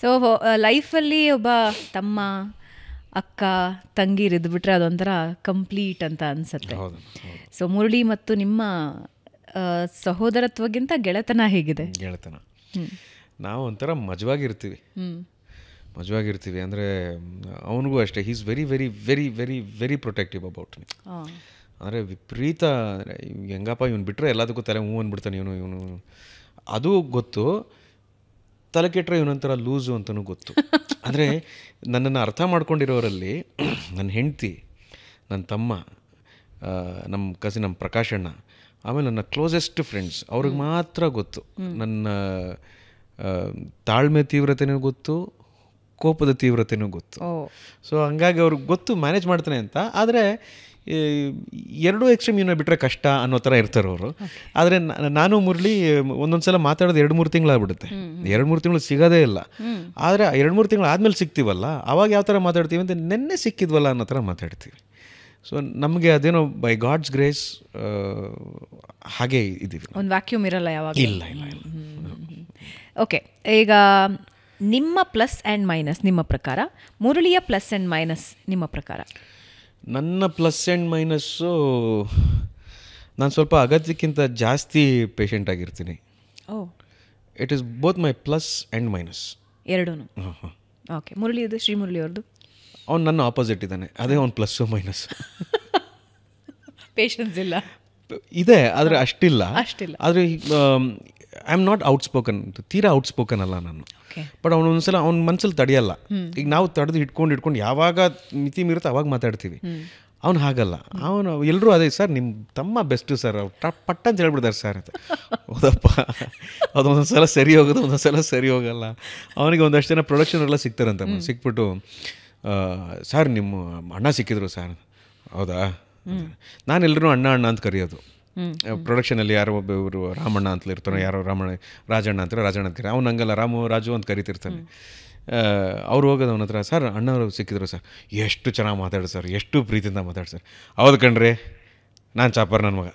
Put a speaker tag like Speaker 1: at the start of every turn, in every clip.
Speaker 1: So ಲೈಫಲ್ಲಿ ಒಬ್ಬ ತಮ್ಮ ಅಕ್ಕ ತಂಗಿರು ಇದ್ಬಿಟ್ರೆ ಅದೊಂಥರ ಕಂಪ್ಲೀಟ್ ಅಂತ ಅನ್ಸುತ್ತೆ. ಸೊ ಮುರಳಿ ಮತ್ತು ನಿಮ್ಮ ಸಹೋದರತ್ವಗಿಂತ ಗೆಳೆತನ ಹೇಗಿದೆ?
Speaker 2: ಗೆಳೆತನ ನಾವು ಒಂಥರ ಮಜವಾಗಿರ್ತೀವಿ ಅಂದರೆ ಅವನಿಗೂ ಅಷ್ಟೇ. He is very very very very very protective about me. ಅಂದರೆ ವಿಪರೀತ ಹೆಂಗಪ್ಪ ಇವನು ಬಿಟ್ಟರೆ ಎಲ್ಲದಕ್ಕೂ ತಲೆ ಹೂ ಅಂದ್ಬಿಡ್ತಾನೆ ಇವನು ಅದು ಗೊತ್ತು. ತಲೆ ಕೆಟ್ಟರೆ ಇವನೊಂಥರ ಲೂಸು ಅಂತಲೂ ಗೊತ್ತು. ಅಂದರೆ ನನ್ನನ್ನು ಅರ್ಥ ಮಾಡ್ಕೊಂಡಿರೋರಲ್ಲಿ ನನ್ನ ಹೆಂಡತಿ, ನನ್ನ ತಮ್ಮ, ನಮ್ಮ ಕಸಿನ್ ನಮ್ಮ ಪ್ರಕಾಶಣ್ಣ, ಆಮೇಲೆ ನನ್ನ ಕ್ಲೋಸೆಸ್ಟ್ ಫ್ರೆಂಡ್ಸ್, ಅವ್ರಿಗೆ ಮಾತ್ರ ಗೊತ್ತು ನನ್ನ ತಾಳ್ಮೆ ತೀವ್ರತೆಯೂ ಗೊತ್ತು, ಕೋಪದ ತೀವ್ರತೆಯೂ ಗೊತ್ತು. ಸೊ ಹಂಗಾಗಿ ಅವ್ರಿಗೆ ಗೊತ್ತು ಮ್ಯಾನೇಜ್ ಮಾಡ್ತಾನೆ ಅಂತ. ಆದರೆ ಎರಡೂ ಎಕ್ಸ್ಟ್ರೀಮ್ ಇವನ್ನ ಬಿಟ್ಟರೆ ಕಷ್ಟ ಅನ್ನೋ ಥರ ಇರ್ತಾರೆ ಅವರು. ಆದರೆ ನಾನು ಮುರಳಿ ಒಂದೊಂದು ಸಲ ಮಾತಾಡೋದು 2-3 ತಿಂಗಳಾಗ್ಬಿಡುತ್ತೆ. 2-3 ತಿಂಗಳು ಸಿಗೋದೇ ಇಲ್ಲ. ಆದರೆ 2-3 ತಿಂಗಳು ಆದಮೇಲೆ ಸಿಗ್ತೀವಲ್ಲ, ಅವಾಗ ಯಾವ ಥರ ಮಾತಾಡ್ತೀವಿ ಅಂತ ನೆನ್ನೆ ಸಿಕ್ಕಿದ್ವಲ್ಲ ಅನ್ನೋ ಥರ ಮಾತಾಡ್ತೀವಿ. ಸೊ ನಮಗೆ ಅದೇನೋ ಬೈ ಗಾಡ್ಸ್ ಗ್ರೇಸ್ ಹಾಗೆ ಇದ್ದೀವಿ.
Speaker 1: ಒಂದು ವ್ಯಾಕ್ಯೂಮ್ ಇರಲ್ಲ ಯಾವಾಗ.
Speaker 2: ಇಲ್ಲ.
Speaker 1: ಓಕೆ, ಈಗ ನಿಮ್ಮ ಪ್ಲಸ್ ಆ್ಯಂಡ್ ಮೈನಸ್ ನಿಮ್ಮ ಪ್ರಕಾರ, ಮುರಳಿಯ ಪ್ಲಸ್ ಆ್ಯಂಡ್ ಮೈನಸ್ ನಿಮ್ಮ ಪ್ರಕಾರ?
Speaker 2: ನನ್ನ ಪ್ಲಸ್ ಆ್ಯಂಡ್ ಮೈನಸ್ಸು, ನಾನು ಸ್ವಲ್ಪ ಅಗತ್ಯಕ್ಕಿಂತ ಜಾಸ್ತಿ ಪೇಷಂಟ್ ಆಗಿರ್ತೀನಿ. It is both my plus and minus ಎರಡೂ.
Speaker 1: ಓಕೆ, ಮುರಳಿಯದು ಶ್ರೀ ಮುರಳಿ ಅವ್ರದ್ದು?
Speaker 2: ಅವ್ನು ನನ್ನ ಆಪೋಸಿಟ್ ಇದ್ದಾನೆ. ಅದೇ ಅವ್ನು ಪ್ಲಸ್ಸು ಮೈನಸ್.
Speaker 1: ಪೇಷನ್ಸ್ ಇಲ್ಲ
Speaker 2: ಇದೆ, ಆದರೆ ಅಷ್ಟಿಲ್ಲ. ಆದರೆ ಐ ಆಮ್ ನಾಟ್ ಔಟ್ಸ್ಪೋಕನ್, ತೀರಾ ಔಟ್ಸ್ಪೋಕನ್ ಅಲ್ಲ ನಾನು. ಬಟ್ ಅವನೊಂದ್ಸಲ ಅವ್ನ ಮನಸ್ಸಲ್ಲಿ ತಡೆಯಲ್ಲ. ಈಗ ನಾವು ತಡೆದು ಇಟ್ಕೊಂಡು ಯಾವಾಗ ಮಿತಿ ಮೀರುತ್ತೆ ಅವಾಗ ಮಾತಾಡ್ತೀವಿ. ಅವ್ನು ಹಾಗಲ್ಲ. ಅವನು ಎಲ್ಲರೂ ಅದೇ ಸರ್ ನಿಮ್ಮ ತಮ್ಮ ಬೆಸ್ಟು ಸರ್, ಪಟ್ಟ ಅಂತ ಹೇಳ್ಬಿಡ್ತಾರೆ ಸರ್ ಅಂತ. ಹೌದಪ್ಪ, ಅದೊಂದೊಂದು ಸಲ ಸರಿ ಹೋಗೋದು, ಒಂದೊಂದು ಸಲ ಸರಿ ಹೋಗಲ್ಲ. ಅವನಿಗೆ ಒಂದಷ್ಟು ಜನ ಪ್ರೊಡಕ್ಷನವರೆಲ್ಲ ಸಿಗ್ತಾರಂತ. ಸಿಕ್ಬಿಟ್ಟು ಸರ್ ನಿಮ್ಮ ಅಣ್ಣ ಸಿಕ್ಕಿದ್ರು ಸರ್. ಹೌದಾ, ನಾನು ಎಲ್ಲರೂ ಅಣ್ಣ ಅಂತ ಕರೆಯೋದು. ಪ್ರೊಡಕ್ಷನಲ್ಲಿ ಯಾರೋ ಒಬ್ಬರು ರಾಮಣ್ಣ ಅಂತಲೇ ಇರ್ತಾನೆ, ಯಾರೋ ರಾಜಣ್ಣ ಅಂತಾರೆ, ರಾಜಣ್ಣ ಅಂತ ಕರಿ. ಅವ್ನು ಹಂಗಲ್ಲ, ರಾಜು ಅಂತ ಕರಿತಿರ್ತಾನೆ. ಅವ್ರು ಹೋಗೋದು ಅವನ ಹತ್ರ, ಸರ್ ಅಣ್ಣವರು ಸಿಕ್ಕಿದ್ರು ಸರ್, ಎಷ್ಟು ಚೆನ್ನಾಗಿ ಮಾತಾಡಿ ಸರ್, ಎಷ್ಟು ಪ್ರೀತಿಯಿಂದ ಮಾತಾಡಿ ಸರ್. ಹೌದು ಕಣ್ರಿ, ನಾನು ಚಾಪರ್ ನನ್ನ ಮಗ,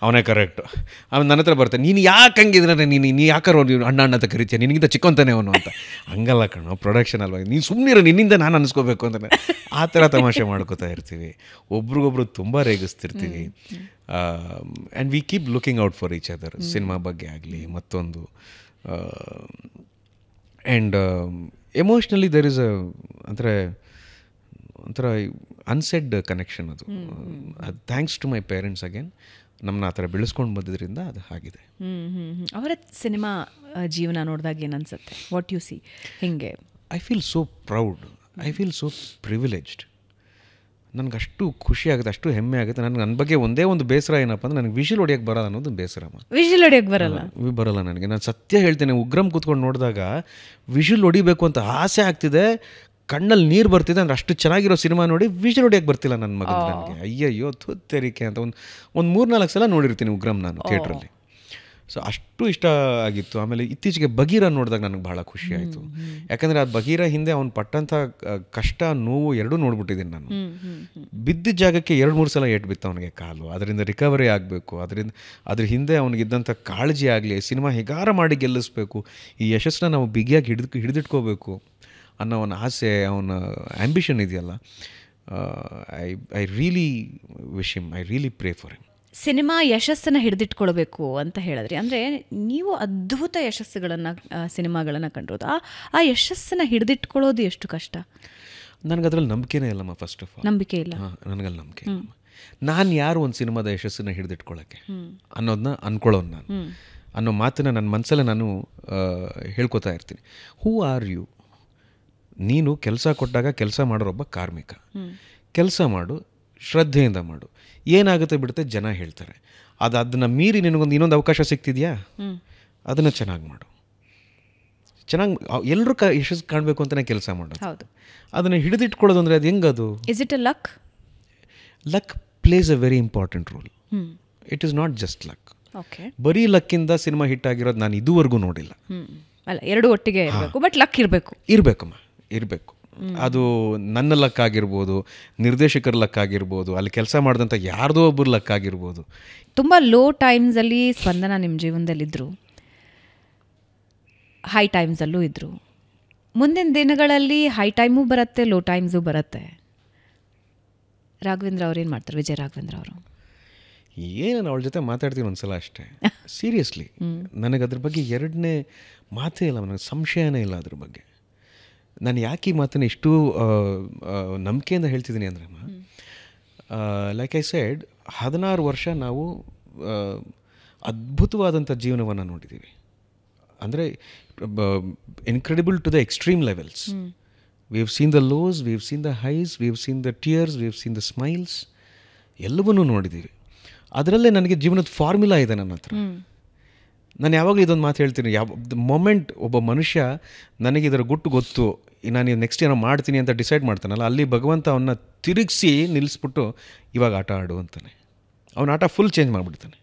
Speaker 2: ಅವನೇ ಕರೆಕ್ಟು. ಆಮೇಲೆ ನನ್ನ ಹತ್ರ ಬರ್ತಾನೆ, ನೀನು ಯಾಕೆ ಹಂಗಿದ್ರೆ ನೀನು ಯಾಕಾರು ಅಣ್ಣ ಅಂತ ಕರಿತೀಯ, ನಿನಗಿಂತ ಚಿಕ್ಕಂತಾನೆ ಅವನು ಅಂತ. ಹಂಗಲ್ಲ ಕಣ್ಣು, ಪ್ರೊಡಕ್ಷನ್ ಅಲ್ವಾ, ನೀನು ಸುಮ್ಮನಿರೋ, ನಿನ್ನಿಂದ ನಾನು ಅನಿಸ್ಕೋಬೇಕು ಅಂತಾನೆ. ಆ ಥರ ತಮಾಷೆ ಮಾಡ್ಕೋತಾ ಇರ್ತೀವಿ, ಒಬ್ರಿಗೊಬ್ರು ತುಂಬ ರೇಗಿಸ್ತಿರ್ತೀವಿ. And we keep looking out for each other, cinema ಬಗ್ಗೆ ಆಗಲಿ ಮತ್ತೊಂದು. ಆ್ಯಂಡ್ ಎಮೋಷ್ನಲಿ ದರ್ ಇಸ್ ಒಂಥರ ಅನ್ಸೆಡ್ ಕನೆಕ್ಷನ್. ಅದು thanks to my parents again, ನಮ್ಮನ್ನ ಆ ಥರ ಬೆಳೆಸ್ಕೊಂಡು ಬಂದಿದ್ದರಿಂದ ಅದು ಆಗಿದೆ.
Speaker 1: ಅವರ ಸಿನಿಮಾ ಜೀವನ ನೋಡಿದಾಗ ಏನು ಅನ್ಸುತ್ತೆ? What you see? ಹಿಂಗೆ
Speaker 2: I feel so proud, I feel so privileged. ನನಗಷ್ಟು ಖುಷಿ ಆಗುತ್ತೆ, ಅಷ್ಟು ಹೆಮ್ಮೆ ಆಗುತ್ತೆ. ನನ್ನ ಬಗ್ಗೆ ಒಂದೇ ಒಂದು ಬೇಸರ ಏನಪ್ಪ ಅಂದರೆ, ನನಗೆ ವಿಷಲ್ ಹೊಡಿಯೋಕ್ಕೆ ಬರಲ್ಲ ಅನ್ನೋದು ಬೇಸರ.
Speaker 1: ವಿಷಲ್ ಹೊಡಿಯೋಕ್ಕೆ
Speaker 2: ಬರಲ್ಲ ನನಗೆ. ನಾನು ಸತ್ಯ ಹೇಳ್ತೇನೆ, ಉಗ್ರಂ ಕೂತ್ಕೊಂಡು ನೋಡಿದಾಗ ವಿಷಲ್ ಹೊಡಿಬೇಕು ಅಂತ ಆಸೆ ಆಗ್ತಿದೆ, ಕಣ್ಣಲ್ಲಿ ನೀರು ಬರ್ತಿದೆ. ಅಂದರೆ ಅಷ್ಟು ಚೆನ್ನಾಗಿರೋ ಸಿನಿಮಾ ನೋಡಿ ವಿಷಲ್ ಹೊಡಿಯೋಕ್ಕೆ ಬರ್ತಿಲ್ಲ ನನ್ನ ಮಗ ನನಗೆ. ಅಯ್ಯಯ್ಯೋ ತೆರಿಕೆ ಅಂತ ಒಂದು 3-4 ಸಲ ನೋಡಿರ್ತೀನಿ ಉಗ್ರಂ ನಾನು ಥಿಯೇಟ್ರಲ್ಲಿ. ಸೊ ಅಷ್ಟು ಇಷ್ಟ ಆಗಿತ್ತು. ಆಮೇಲೆ ಇತ್ತೀಚೆಗೆ ಬಗೀರ ನೋಡಿದಾಗ ನನಗೆ ಭಾಳ ಖುಷಿ ಆಯಿತು. ಯಾಕಂದರೆ ಆ ಬಗೀರ ಹಿಂದೆ ಅವ್ನು ಪಟ್ಟಂಥ ಕಷ್ಟ ನೋವು ಎರಡೂ ನೋಡ್ಬಿಟ್ಟಿದ್ದೀನಿ ನಾನು. ಬಿದ್ದಿದ್ದ ಜಾಗಕ್ಕೆ 2-3 ಸಲ ಏಟು ಬಿತ್ತು ಅವನಿಗೆ ಕಾಲು. ಅದರಿಂದ ರಿಕವರಿ ಆಗಬೇಕು, ಅದ್ರ ಹಿಂದೆ ಅವನಿಗಿದ್ದಂಥ ಕಾಳಜಿ ಆಗಲಿ, ಸಿನಿಮಾ ಹೇಗಾರ ಮಾಡಿ ಗೆಲ್ಲಿಸ್ಬೇಕು, ಈ ಯಶಸ್ಸನ್ನ ನಾವು ಬಿಗಿಯಾಗಿ ಹಿಡಿದಿಟ್ಕೋಬೇಕು ಅನ್ನೋ ಅವನ ಆಸೆ, ಅವನ ಆ್ಯಂಬಿಷನ್ ಇದೆಯಲ್ಲ. I really wish him, I really pray for him.
Speaker 1: Cinema ಯಶಸ್ಸನ್ನು ಹಿಡಿದಿಟ್ಕೊಳ್ಬೇಕು ಅಂತ ಹೇಳಿದ್ರಿ. ಅಂದರೆ ನೀವು ಅದ್ಭುತ ಯಶಸ್ಸುಗಳನ್ನು ಸಿನಿಮಾಗಳನ್ನು ಕಂಡಿರೋದು. ಆ ಯಶಸ್ಸನ್ನು ಹಿಡಿದಿಟ್ಕೊಳ್ಳೋದು ಎಷ್ಟು ಕಷ್ಟ?
Speaker 2: ನನಗದ್ರಲ್ಲಿ ನಂಬಿಕೆನೇ ಇಲ್ಲಮ್ಮ. ಫಸ್ಟ್ ಆಫ್ ಆಲ್
Speaker 1: ನಂಬಿಕೆ ಇಲ್ಲ.
Speaker 2: ನನಗಲ್ಲಿ ನಂಬಿಕೆ ಇಲ್ಲ. ನಾನು ಯಾರು ಒಂದು ಸಿನಿಮಾದ ಯಶಸ್ಸನ್ನು ಹಿಡಿದಿಟ್ಕೊಳ್ಳೋಕ್ಕೆ ಅನ್ನೋದನ್ನ ಅಂದ್ಕೊಳ್ಳೋನು ನಾನು ಅನ್ನೋ ಮಾತನ್ನು ನನ್ನ ಮನಸ್ಸಲ್ಲೇ ನಾನು ಹೇಳ್ಕೊತಾ ಇರ್ತೀನಿ. Who are you? ನೀನು ಕೆಲಸ ಕೊಟ್ಟಾಗ ಕೆಲಸ ಮಾಡೋರೊಬ್ಬ ಕಾರ್ಮಿಕ. ಕೆಲಸ ಮಾಡು, ಶ್ರದ್ಧೆಯಿಂದ ಮಾಡು. ಏನಾಗುತ್ತೆ ಬಿಡುತ್ತೆ ಜನ ಹೇಳ್ತಾರೆ. ಅದನ್ನು ಮೀರಿ ನಿನಗೊಂದು ಇನ್ನೊಂದು ಅವಕಾಶ ಸಿಗ್ತಿದೆಯಾ, ಅದನ್ನು ಚೆನ್ನಾಗಿ ಮಾಡು. ಚೆನ್ನಾಗಿ ಎಲ್ಲರೂ ಯಶಸ್ಸು ಕಾಣಬೇಕು ಅಂತಲೇ ಕೆಲಸ ಮಾಡೋದು.
Speaker 1: ಹೌದು.
Speaker 2: ಅದನ್ನು ಹಿಡಿದಿಟ್ಕೊಳ್ಳೋದು ಅಂದರೆ ಅದು ಹೆಂಗದು?
Speaker 1: Is it a luck?
Speaker 2: Luck plays a very important role. It is not just luck. ಬರೀ ಲಕ್ಕಿಂದ ಸಿನಿಮಾ ಹಿಟ್ ಆಗಿರೋದು ನಾನು ಇದುವರೆಗೂ ನೋಡಿಲ್ಲ.
Speaker 1: ಅಲ್ಲ, ಎರಡು ಒಟ್ಟಿಗೆ ಇರಬೇಕು, ಬಟ್ ಲಕ್
Speaker 2: ಇರಬೇಕಮ್ಮ, ಇರಬೇಕು. ಅದು ನನ್ನ ಲಕ್ ಆಗಿರ್ಬೋದು, ನಿರ್ದೇಶಕರ ಲಕ್ ಆಗಿರ್ಬೋದು, ಅಲ್ಲಿ ಕೆಲಸ ಮಾಡಿದಂಥ ಯಾರ್ದೋ ಒಬ್ಬರು ಲಕ್ ಆಗಿರ್ಬೋದು.
Speaker 1: ತುಂಬ ಲೋ ಟೈಮ್ಸಲ್ಲಿ ಸ್ಪಂದನ ನಿಮ್ಮ ಜೀವನದಲ್ಲಿದ್ದರು, ಹೈ ಟೈಮ್ಸಲ್ಲೂ ಇದ್ದರು. ಮುಂದಿನ ದಿನಗಳಲ್ಲಿ ಹೈ ಟೈಮು ಬರುತ್ತೆ, ಲೋ ಟೈಮ್ಸು ಬರುತ್ತೆ. ರಾಘವೇಂದ್ರ ಅವ್ರು ಏನು ಮಾಡ್ತಾರೆ, ವಿಜಯ ರಾಘವೇಂದ್ರ ಅವರು?
Speaker 2: ಏನು ಅವಳ ಜೊತೆ ಮಾತಾಡ್ತೀನಿ ಒಂದ್ಸಲ ಅಷ್ಟೇ. ಸೀರಿಯಸ್ಲಿ ನನಗೆ ಅದ್ರ ಬಗ್ಗೆ ಎರಡನೇ ಮಾತೇ ಇಲ್ಲ, ನನಗೆ ಸಂಶಯನೇ ಇಲ್ಲ ಅದ್ರ ಬಗ್ಗೆ. ನಾನು ಯಾಕೆ ಈ ಮಾತನ್ನು ಇಷ್ಟು ನಂಬಿಕೆಯಿಂದ ಹೇಳ್ತಿದ್ದೀನಿ ಅಂದ್ರೆ, ಲೈಕ್ ಐ ಸೆಡ್, 16 ವರ್ಷ ನಾವು ಅದ್ಭುತವಾದಂಥ ಜೀವನವನ್ನು ನೋಡಿದ್ದೀವಿ. ಅಂದರೆ incredible to the extreme levels. We have seen the lows, we have seen the highs, we have seen the tears, we have seen the smiles, ಎಲ್ಲವನ್ನೂ ನೋಡಿದ್ದೀವಿ. ಅದರಲ್ಲೇ ನನಗೆ ಜೀವನದ ಫಾರ್ಮುಲಾ ಇದೆ ನನ್ನ ಹತ್ರ. ನಾನು ಯಾವಾಗಲೂ ಇದೊಂದು ಮಾತು ಹೇಳ್ತೀನಿ, ದ ಮೊಮೆಂಟ್ ಒಬ್ಬ ಮನುಷ್ಯ ನನಗೆ ಇದರ ಗುಟ್ಟು ಗೊತ್ತು, ನಾನು ನೆಕ್ಸ್ಟ್ ಏನೋ ಮಾಡ್ತೀನಿ ಅಂತ ಡಿಸೈಡ್ ಮಾಡ್ತಾನಲ್ಲ, ಅಲ್ಲಿ ಭಗವಂತ ಅವನ್ನ ತಿರುಗಿಸಿ ನಿಲ್ಲಿಸ್ಬಿಟ್ಟು ಇವಾಗ ಆಟ ಆಡು ಅಂತಾನೆ. ಅವನ ಆಟ ಫುಲ್ ಚೇಂಜ್ ಮಾಡಿಬಿಡ್ತಾನೆ.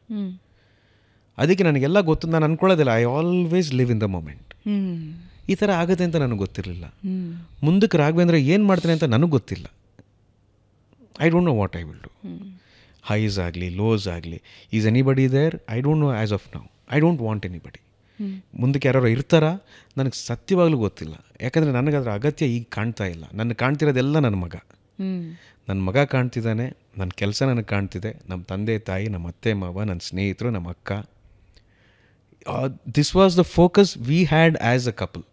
Speaker 2: ಅದಕ್ಕೆ ನನಗೆಲ್ಲ ಗೊತ್ತು. ನಾನು ಅಂದ್ಕೊಳ್ಳೋದಿಲ್ಲ, I always live in the moment. ಈ ಥರ ಆಗುತ್ತೆ ಅಂತ ನನಗೆ ಗೊತ್ತಿರಲಿಲ್ಲ. ಮುಂದಕ್ಕೆ ರಾಘವೇಂದ್ರ ಏನು ಮಾಡ್ತಾನೆ ಅಂತ ನನಗೆ ಗೊತ್ತಿಲ್ಲ. I don't know what I will do. Highs ಆಗಲಿ, ಲೋಸ್ ಆಗಲಿ, is anybody there? I don't know as of now. I don't want anybody. ಮುಂದಕ್ಕೆ ಯಾರು ಇರ್ತಾರಾ ನನಗೆ ಸತ್ಯವಾಗ್ಲೂ ಗೊತ್ತಿಲ್ಲ. ಯಾಕಂದರೆ ನನಗೆ ಅದರ ಅಗತ್ಯ ಈಗ ಕಾಣ್ತಾ ಇಲ್ಲ. ನನಗೆ ಕಾಣ್ತಿರೋದೆಲ್ಲ ನನ್ನ ಮಗ ಕಾಣ್ತಿದ್ದಾನೆ, ನನ್ನ ಕೆಲಸ ನನಗೆ ಕಾಣ್ತಿದೆ, ನಮ್ಮ ತಂದೆ ತಾಯಿ, ನಮ್ಮ ಅತ್ತೆ ಮಾವ, ನನ್ನ ಸ್ನೇಹಿತರು, ನಮ್ಮ ಅಕ್ಕ. This was the focus we had as a couple.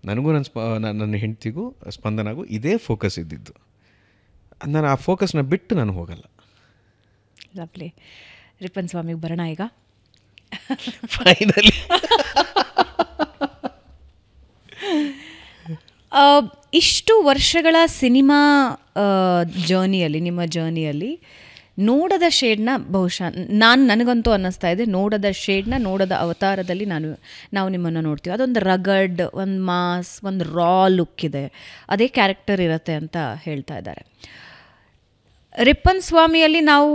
Speaker 2: ನನಗೂ ನನ್ನ ಹೆಂಡತಿಗೂ ಸ್ಪಂದನಾಗೂ ಇದೇ ಫೋಕಸ್ ಇದ್ದಿದ್ದು. ನಾನು ಆ ಫೋಕಸ್ನ ಬಿಟ್ಟು ನಾನು ಹೋಗಲ್ಲ.
Speaker 1: ಲವ್ಲಿ. ರಿಪ್ಪನ್ ಸ್ವಾಮಿಗೆ ಬರೋಣ ಈಗ.
Speaker 2: ಫೈನಲಿ
Speaker 1: ಇಷ್ಟು ವರ್ಷಗಳ ಸಿನಿಮಾ ಜರ್ನಿಯಲ್ಲಿ, ನಿಮ್ಮ ಜರ್ನಿಯಲ್ಲಿ ನೋಡದ ಶೇಡ್ನ ಬಹುಶಃ ನನಗಂತೂ ಅನ್ನಿಸ್ತಾ ಇದೆ, ನೋಡದ ಶೇಡ್ನ ನೋಡದ ಅವತಾರದಲ್ಲಿ ನಾವು ನಿಮ್ಮನ್ನು ನೋಡ್ತೀವಿ. ಅದೊಂದು ರಗಡ್, ಒಂದು ಮಾಸ್, ಒಂದು ರಾ ಲುಕ್ ಇದೆ, ಅದೇ ಕ್ಯಾರೆಕ್ಟರ್ ಇರುತ್ತೆ ಅಂತ ಹೇಳ್ತಾ ಇದ್ದಾರೆ. ರಿಪ್ಪನ್ ಸ್ವಾಮಿಯಲ್ಲಿ ನಾವು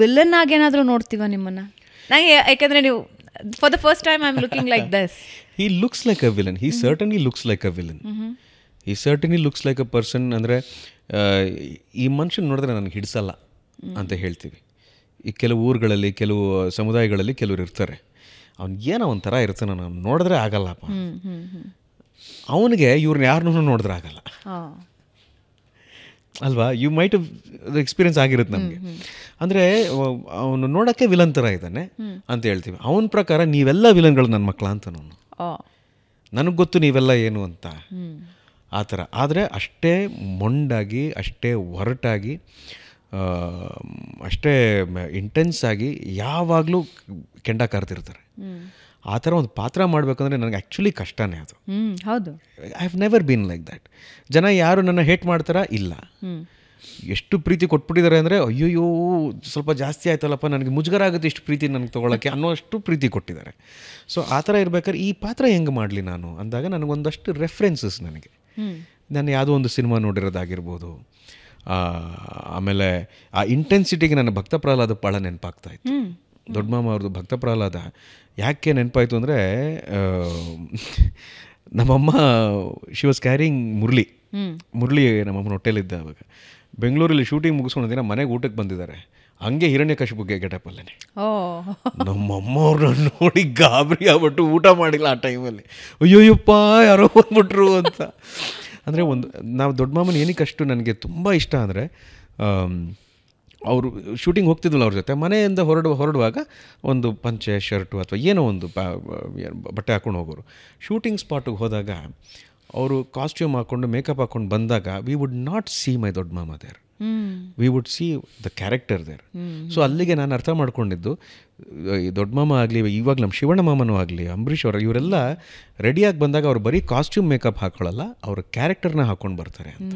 Speaker 1: ವಿಲನ್ ಆಗಿ ಏನಾದರೂ ನೋಡ್ತೀವ ನಿಮ್ಮನ್ನು? ನನಗೆ ಯಾಕೆಂದರೆ ನೀವು for the first time I am looking like this.
Speaker 2: He looks like a villain. He certainly looks like a villain. He certainly looks like a person. ಅಂದರೆ ಈ ಮನುಷ್ಯನ ನೋಡಿದ್ರೆ ನನಗೆ ಹಿಡಿಸಲ್ಲ ಅಂತ ಹೇಳ್ತೀವಿ. ಈ ಕೆಲವು ಊರುಗಳಲ್ಲಿ, ಕೆಲವು ಸಮುದಾಯಗಳಲ್ಲಿ ಕೆಲವರು ಇರ್ತಾರೆ, ಏನೋ ಒಂಥರ ಇರ್ತಾನೆ, ನಾನು ನೋಡಿದ್ರೆ ಆಗಲ್ಲಪ್ಪ. ಅವನಿಗೆ ಇವ್ರನ್ನ ಯಾರನ್ನೂ ನೋಡಿದ್ರೆ ಆಗಲ್ಲ ಅಲ್ವಾ? ಯು ಮೈಟ್ ಎಕ್ಸ್ಪೀರಿಯನ್ಸ್ ಆಗಿರುತ್ತೆ ನಮಗೆ. ಅಂದರೆ ಅವನು ನೋಡೋಕ್ಕೆ ವಿಲನ್ ಥರ ಇದ್ದಾನೆ ಅಂತ ಹೇಳ್ತೀವಿ. ಅವನ ಪ್ರಕಾರ ನೀವೆಲ್ಲ ವಿಲನ್ಗಳು ನನ್ನ ಮಕ್ಕಳ ಅಂತ ನನಗೆ ಗೊತ್ತು ನೀವೆಲ್ಲ ಏನು ಅಂತ, ಆ ಥರ. ಆದರೆ ಅಷ್ಟೇ ಮೊಂಡಾಗಿ, ಅಷ್ಟೇ ಒರಟಾಗಿ, ಅಷ್ಟೇ ಇಂಟೆನ್ಸ್ ಆಗಿ ಯಾವಾಗಲೂ ಕೆಂಡ ಕಾರ್ತಿರ್ತಾರೆ. ಆ ಥರ ಒಂದು ಪಾತ್ರ ಮಾಡಬೇಕಂದ್ರೆ ನನಗೆ ಆ್ಯಕ್ಚುಲಿ ಕಷ್ಟನೇ ಅದು.
Speaker 1: ಹೌದು.
Speaker 2: I have never been like that. ಜನ ಯಾರು ನನ್ನ ಹೇಟ್ ಮಾಡ್ತಾರಾ? ಇಲ್ಲ. ಎಷ್ಟು ಪ್ರೀತಿ ಕೊಟ್ಬಿಟ್ಟಿದ್ದಾರೆ ಅಂದರೆ, ಅಯ್ಯೋಯ್ಯೋ ಸ್ವಲ್ಪ ಜಾಸ್ತಿ ಆಯ್ತಲ್ಲಪ್ಪ, ನನಗೆ ಮುಜುಗರ ಆಗುತ್ತೆ ಇಷ್ಟು ಪ್ರೀತಿ ನನಗೆ ತೊಗೊಳಕ್ಕೆ ಅನ್ನೋಷ್ಟು ಪ್ರೀತಿ ಕೊಟ್ಟಿದ್ದಾರೆ. ಸೊ ಆ ಥರ ಇರ್ಬೇಕಾದ್ರೆ ಈ ಪಾತ್ರ ಹೆಂಗೆ ಮಾಡಲಿ ನಾನು ಅಂದಾಗ ನನಗೊಂದಷ್ಟು ರೆಫರೆನ್ಸಸ್, ನಾನು ಯಾವುದೋ ಒಂದು ಸಿನಿಮಾ ನೋಡಿರೋದಾಗಿರ್ಬೋದು. ಆಮೇಲೆ ಆ ಇಂಟೆನ್ಸಿಟಿಗೆ ನನ್ನ ಭಕ್ತ ಪ್ರಹ್ಲಾದ ಭಾಳ ನೆನಪಾಗ್ತಾಯಿತ್ತು. ದೊಡ್ಡ ಮಾಮ ಅವ್ರದ್ದು ಭಕ್ತ ಪ್ರಹ್ಲಾದ ಯಾಕೆ ನೆನಪಾಯಿತು ಅಂದರೆ, ನಮ್ಮಮ್ಮ ಶಿ ವಾಸ್ ಕ್ಯಾರಿಂಗ್ ಮುರಳಿ ನಮ್ಮಮ್ಮನ ಹೊಟ್ಟೆಲಿದ್ದ ಅವಾಗ. ಬೆಂಗಳೂರಲ್ಲಿ ಶೂಟಿಂಗ್ ಮುಗಿಸ್ಕೊಂಡು ದಿನ ಮನೆಗೆ ಊಟಕ್ಕೆ ಬಂದಿದ್ದಾರೆ, ಹಂಗೆ ಹಿರಣ್ಯಕಶಿಪುಗೆ ಗೆಟಪಲ್ಲೇ. ನಮ್ಮಮ್ಮ ಅವ್ರನ್ನ ನೋಡಿ ಗಾಬರಿ ಆಗ್ಬಿಟ್ಟು ಊಟ ಮಾಡಿಲ್ಲ ಆ ಟೈಮಲ್ಲಿ. ಅಯ್ಯೋಯ್ಯಪ್ಪ ಯಾರೋ ಬಂದ್ಬಿಟ್ರು ಅಂತ. ಅಂದರೆ ನಾವು ದೊಡ್ಡ ಮಾಮನ ಏನಕ್ಕಷ್ಟು ನನಗೆ ತುಂಬ ಇಷ್ಟ ಅಂದರೆ, ಅವರು ಶೂಟಿಂಗ್ ಹೋಗ್ತಿದ್ವಲ್ಲ ಅವ್ರ ಜೊತೆ, ಮನೆಯಿಂದ ಹೊರಡುವಾಗ ಒಂದು ಪಂಚೆ, ಶರ್ಟು ಅಥವಾ ಏನೋ ಒಂದು ಬಟ್ಟೆ ಹಾಕ್ಕೊಂಡು ಹೋಗೋರು. ಶೂಟಿಂಗ್ ಸ್ಪಾಟಿಗೆ ಹೋದಾಗ ಅವರು ಕಾಸ್ಟ್ಯೂಮ್ ಹಾಕ್ಕೊಂಡು, ಮೇಕಪ್ ಹಾಕ್ಕೊಂಡು ಬಂದಾಗ we would not see my ದೊಡ್ಡ ಮಾಮ there, we would see the character there. So ಅಲ್ಲಿಗೆ ನಾನು ಅರ್ಥ ಮಾಡ್ಕೊಂಡಿದ್ದು, ಈ ದೊಡ್ಡ ಮಾಮ ಆಗಲಿ, ಇವಾಗ ನಮ್ಮ ಶಿವಣ್ಣ ಮಾಮನೂ ಆಗಲಿ, ಅಂಬರೀಷ್ ಅವರು, ಇವರೆಲ್ಲ ರೆಡಿಯಾಗಿ ಬಂದಾಗ ಅವ್ರು ಬರೀ ಕಾಸ್ಟ್ಯೂಮ್ ಮೇಕಪ್ ಹಾಕೊಳ್ಳಲ್ಲ, ಅವ್ರ ಕ್ಯಾರೆಕ್ಟರ್ನ ಹಾಕ್ಕೊಂಡು ಬರ್ತಾರೆ ಅಂತ.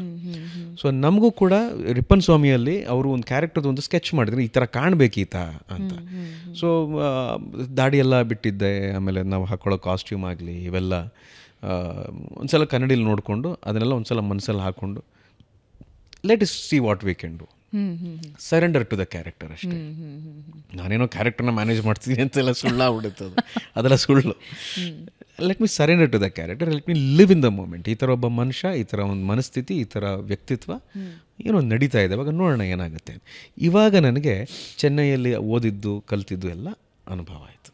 Speaker 2: ಸೊ ನಮಗೂ ಕೂಡ ರಿಪ್ಪನ್ ಸ್ವಾಮಿಯಲ್ಲಿ ಅವರು ಒಂದು ಕ್ಯಾರೆಕ್ಟರ್ದು ಒಂದು ಸ್ಕೆಚ್ ಮಾಡಿದ್ರು, ಈ ಥರ ಕಾಣಬೇಕೀತ ಅಂತ. ಸೊ ದಾಡಿ ಎಲ್ಲ ಬಿಟ್ಟಿದ್ದೆ, ಆಮೇಲೆ ನಾವು ಹಾಕೊಳ್ಳೋ ಕಾಸ್ಟ್ಯೂಮ್ ಆಗಲಿ ಇವೆಲ್ಲ ಒಂದು ಸಲ ಕನ್ನಡಿಲಿ ನೋಡಿಕೊಂಡು ಅದನ್ನೆಲ್ಲ ಒಂದು ಸಲ ಮನಸ್ಸಲ್ಲಿ ಹಾಕ್ಕೊಂಡು, let us see what we can do, surrender to the character ಅಷ್ಟೇ. ನಾನೇನೋ ಕ್ಯಾರೆಕ್ಟರ್ನ ಮ್ಯಾನೇಜ್ ಮಾಡ್ತೀನಿ ಅಂತೆಲ್ಲ ಸುಳ್ಳಾಗ್ಬಿಡುತ್ತೆ, ಅದೆಲ್ಲ ಸುಳ್ಳು. Let me surrender to the character, let me live in the moment. ಈ ಥರ ಒಬ್ಬ ಮನುಷ್ಯ, ಈ ಥರ ಒಂದು ಮನಸ್ಥಿತಿ, ಈ ಥರ ವ್ಯಕ್ತಿತ್ವ ಏನೋ ನಡೀತಾ ಇದೆ, ಇವಾಗ ನೋಡೋಣ ಏನಾಗುತ್ತೆ. ಇವಾಗ ನನಗೆ ಚೆನ್ನೈಯಲ್ಲಿ ಓದಿದ್ದು ಕಲ್ತಿದ್ದು ಎಲ್ಲ ಅನುಭವ ಆಯಿತು.